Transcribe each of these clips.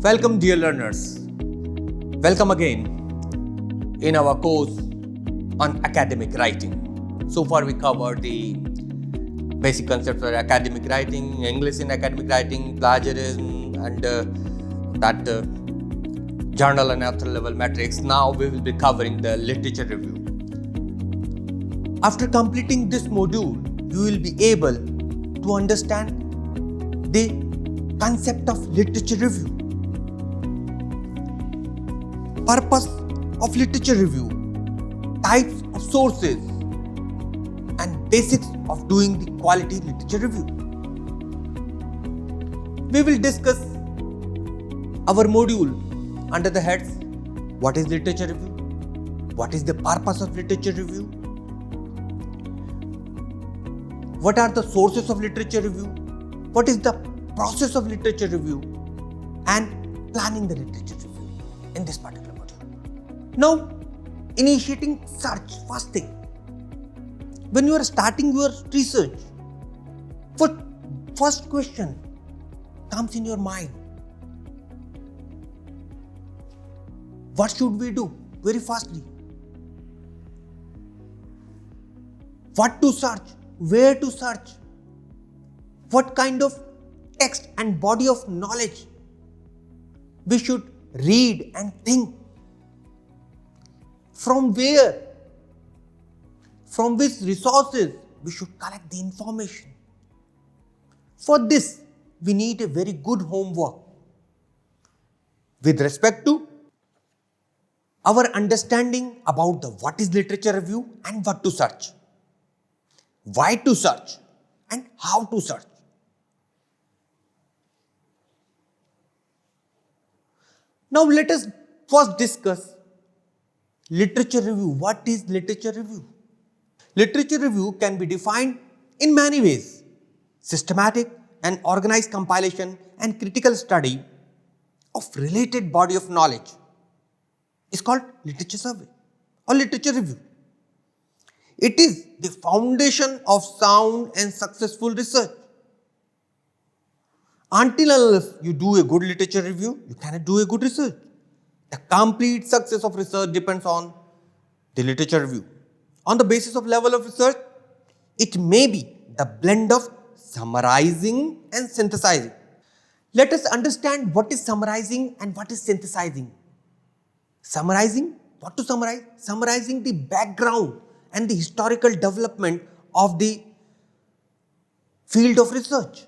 Welcome, dear learners. Welcome again in our course on academic writing. So far, we covered the basic concepts for academic writing, English in academic writing, plagiarism, and journal and author level metrics. Now, we will be covering the literature review. After completing this module, you will be able to understand the concept of literature review, purpose of literature review, types of sources, and basics of doing the quality literature review. We will discuss our module under the heads: what is literature review, what is the purpose of literature review, what are the sources of literature review, what is the process of literature review, and planning the literature review in this particular module. Now, initiating search, first thing. When you are starting your research, first question comes in your mind. What should we do? Very fastly. What to search? Where to search? What kind of text and body of knowledge we should read and think? From where? From which resources we should collect the information? For this, we need a very good homework with respect to our understanding about the what is literature review and what to search, why to search, and how to search. Now let us first discuss literature review. What is literature review? Literature review can be defined in many ways: systematic and organized compilation and critical study of related body of knowledge is called literature survey or literature review. It is the foundation of sound and successful research. Until unless you do a good literature review, you cannot do a good research. The complete success of research depends on the literature review. On the basis of level of research, it may be the blend of summarizing and synthesizing. Let us understand what is summarizing and what is synthesizing. Summarizing, what to summarize? Summarizing the background and the historical development of the field of research.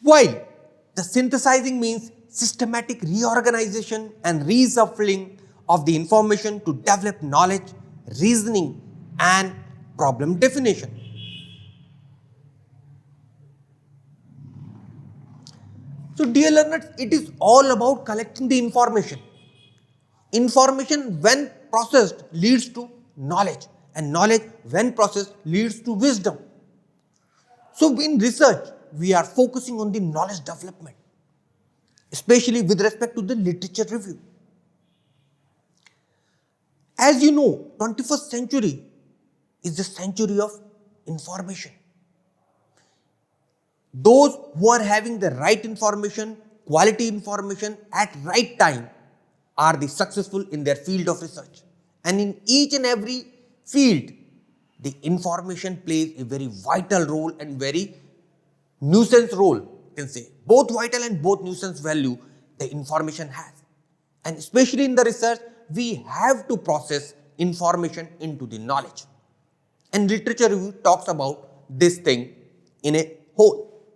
While the synthesizing means systematic reorganization and reshuffling of the information to develop knowledge, reasoning, and problem definition. So, dear learners, it is all about collecting the information. Information, when processed, leads to knowledge, and knowledge, when processed, leads to wisdom. So, in research, we are focusing on the knowledge development, especially with respect to the literature review. As you know, 21st century is the century of information. Those who are having the right information, quality information at right time are the successful in their field of research. And in each and every field, the information plays a very vital role and very nuisance role, you can say. Both vital and both nuisance value the information has. And especially in the research, we have to process information into the knowledge. And literature review talks about this thing in a whole.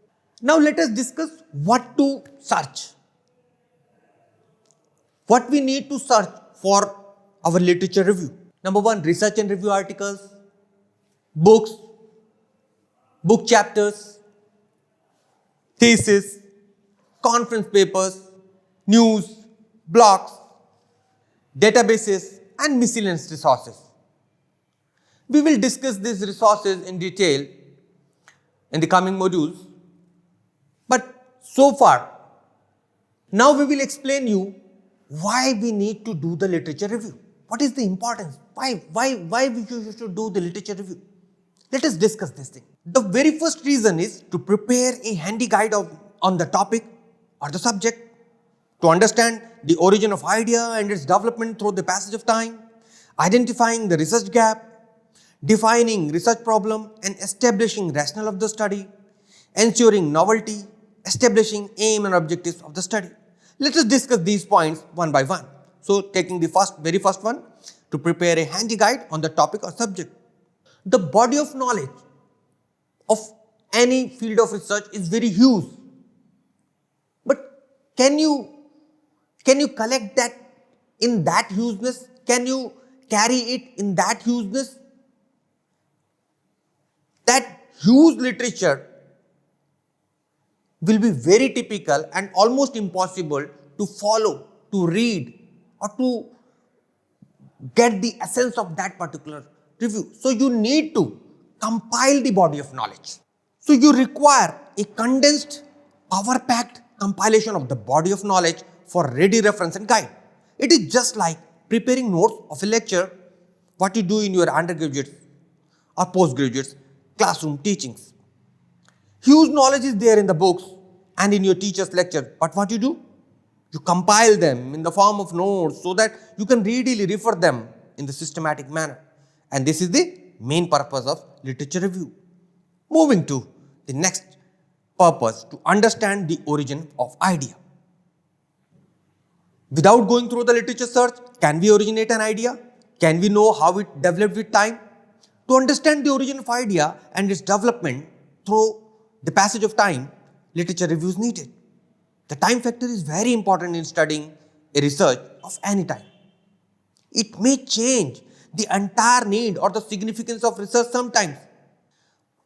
Now let us discuss what to search. What we need to search for our literature review. Number one, research and review articles, books, book chapters, thesis, conference papers, news, blogs, databases, and miscellaneous resources. We will discuss these resources in detail in the coming modules. But so far, now we will explain you why we need to do the literature review. What is the importance? Why we should do the literature review? Let us discuss this thing. The very first reason is to prepare a handy guide on the topic or the subject to understand the origin of idea and its development through the passage of time, identifying the research gap, defining research problem and establishing rationale of the study, ensuring novelty, establishing aim and objectives of the study. Let us discuss these points one by one. So, taking the very first one, to prepare a handy guide on the topic or subject. The body of knowledge of any field of research is very huge. But can you collect that in that hugeness? Can you carry it in that hugeness? That huge literature will be very typical and almost impossible to follow, to read, or to get the essence of that particular review. So you need to compile the body of knowledge. So you require a condensed, power-packed compilation of the body of knowledge for ready reference and guide. It is just like preparing notes of a lecture, what you do in your undergraduates or postgraduates classroom teachings. Huge knowledge is there in the books and in your teacher's lecture, but what you do? You compile them in the form of notes so that you can readily refer them in the systematic manner. And this is the main purpose of literature review. Moving to the next purpose, to understand the origin of idea. Without going through the literature search, can we originate an idea? Can we know how it developed with time? To understand the origin of idea and its development through the passage of time, literature review is needed. The time factor is very important in studying a research of any time. It may change the entire need or the significance of research sometimes.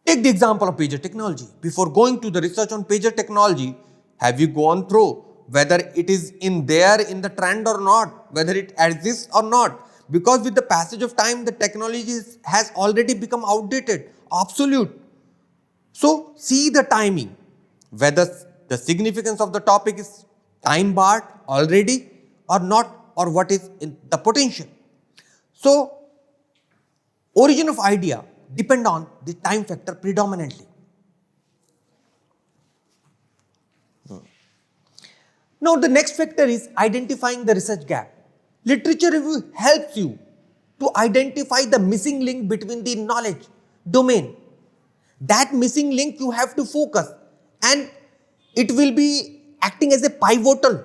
Take the example of pager technology. Before going to the research on pager technology, have you gone through whether it is in the trend or not, whether it exists or not? Because with the passage of time, the technology has already become outdated, obsolete. So see the timing, whether the significance of the topic is time barred already or not, or what is in the potential. So origin of idea depend on the time factor predominantly. Now the next factor is identifying the research gap. Literature review helps you to identify the missing link between the knowledge domain. That missing link you have to focus, and it will be acting as a pivotal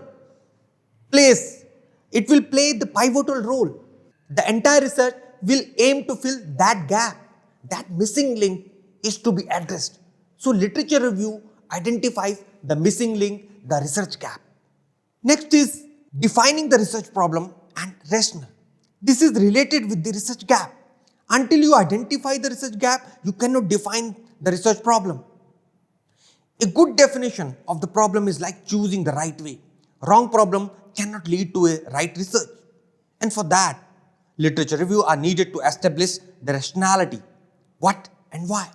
place. It will play the pivotal role. The entire research will aim to fill that gap. That missing link is to be addressed. So literature review identifies the missing link, the research gap. Next is defining the research problem and rationale. This is related with the research gap. Until you identify the research gap, you cannot define the research problem. A good definition of the problem is like choosing the right way. Wrong problem cannot lead to a right research. And for that, literature review are needed to establish the rationality. What and why?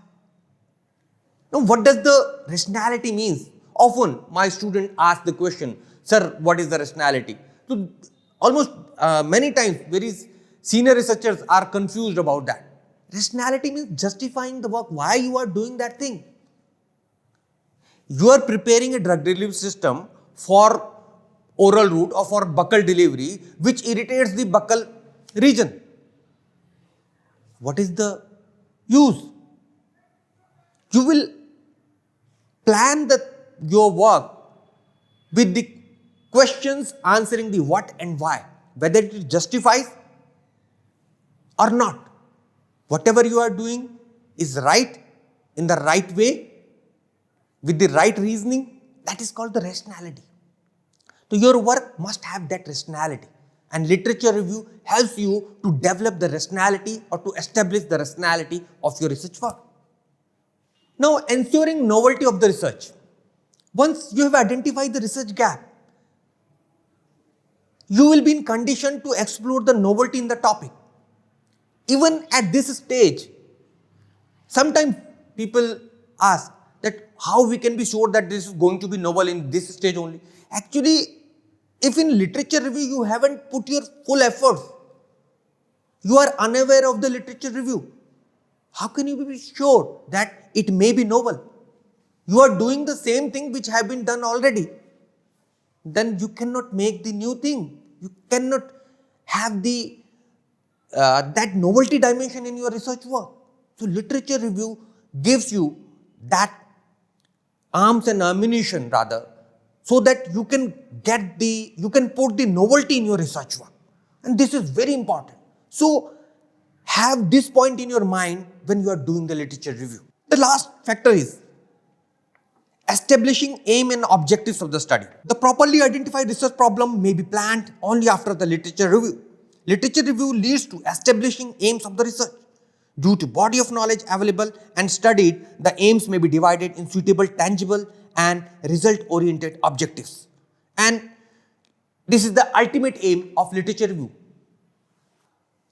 Now, what does the rationality mean? Often, my student asks the question, sir, what is the rationality? So, almost many times, very senior researchers are confused about that. Rationality means justifying the work, why you are doing that thing. You are preparing a drug delivery system for oral route or for buccal delivery, which irritates the buccal region. What is the use? You will plan your work with the questions answering the what and why, whether it justifies or not. Whatever you are doing is right, in the right way, with the right reasoning, that is called the rationality. So your work must have that rationality, and literature review helps you to develop the rationality or to establish the rationality of your research work. Now, ensuring novelty of the research. Once you have identified the research gap, you will be in condition to explore the novelty in the topic. Even at this stage, sometimes people ask that how we can be sure that this is going to be novel in this stage only. Actually, if in literature review you haven't put your full efforts, you are unaware of the literature review, how can you be sure that it may be novel? You are doing the same thing which have been done already. then you cannot make the new thing. You cannot have the that novelty dimension in your research work. So literature review gives you that arms and ammunition rather, so that you can put the novelty in your research work. And this is very important. So have this point in your mind when you are doing the literature review. The last factor is establishing aim and objectives of the study. The properly identified research problem may be planned only after the literature review. Literature review leads to establishing aims of the research. Due to body of knowledge available and studied, the aims may be divided in suitable, tangible and result-oriented objectives. And this is the ultimate aim of literature review.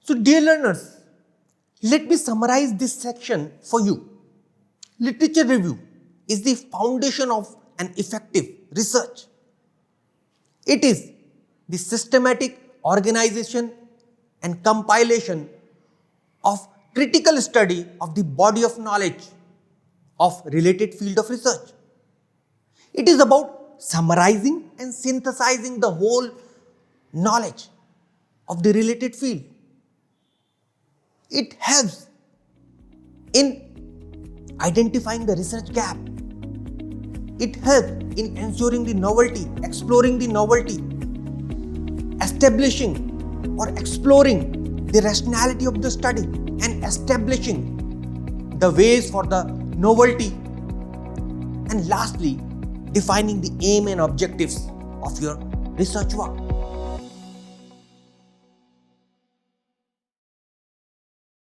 So dear learners, let me summarize this section for you. Literature review is the foundation of an effective research. It is the systematic organization and compilation of critical study of the body of knowledge of related field of research. It is about summarizing and synthesizing the whole knowledge of the related field. It helps in identifying the research gap. It helps in ensuring the novelty, exploring the novelty, establishing or exploring the rationality of the study, and establishing the ways for the novelty, and lastly, defining the aim and objectives of your research work.